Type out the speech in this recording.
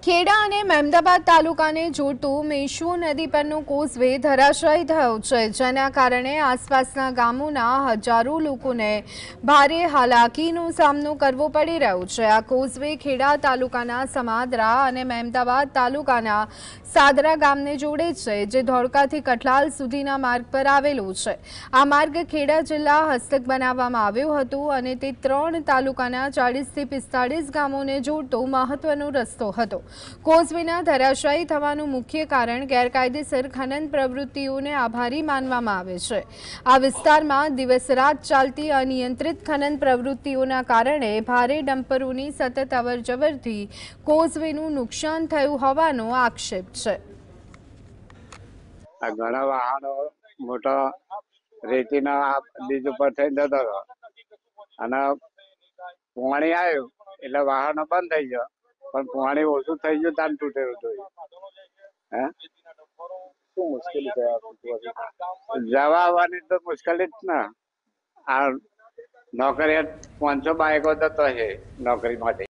ખેડા અને મહેમદાબાદ તાલુકાને જોડતું મેશ્વો નદી પરનો કોઝવે ધરાશાયી થયો છે, જેના કારણે આસપાસના ગામોના હજારો લોકોને ભારે હાલાકીનો સામનો કરવો પડી રહ્યો છે। આ કોઝવે ખેડા તાલુકાના સમાદરા અને મહેમદાબાદ તાલુકાના સાદરા ગામને જોડે છે, જે ધોળકાથી કઠલાલ સુધીના માર્ગ પર આવેલો છે। આ માર્ગ ખેડા જિલ્લા હસ્તક બનાવવામાં આવ્યો હતો અને તે 3 તાલુકાના 40 થી 45 ગામોને જોડતો મહત્વનો રસ્તો હતો। કોઝવેના ધરાશાયી થવાનું મુખ્ય કારણ ગેરકાયદેસર ખનન પ્રવૃત્તિઓને આભારી માનવામાં આવે છે। આ વિસ્તારમાં દિવસ રાત ચાલતી અનિયંત્રિત ખનન પ્રવૃત્તિઓના કારણે ભારે ડમ્પરોની સતત અવરજવરથી કોઝવેનું નુકસાન થયું હોવાનો આક્ષેપ છે। આ ઘણા વાહનો મોટા રેતીના બીજ ઉપર થઈ જતા હતા અને પાણી આવ્યું એટલે વાહનો બંધ થઈ ગયા, પણ પાણી ઓછું થઈ ગયું તાન તૂટેલું હતું। હે શું મુશ્કેલી થયા? જવા આવવાની તો મુશ્કેલી જ ને। આ નોકરી 500 બાઈકો જતો છે નોકરી માટે।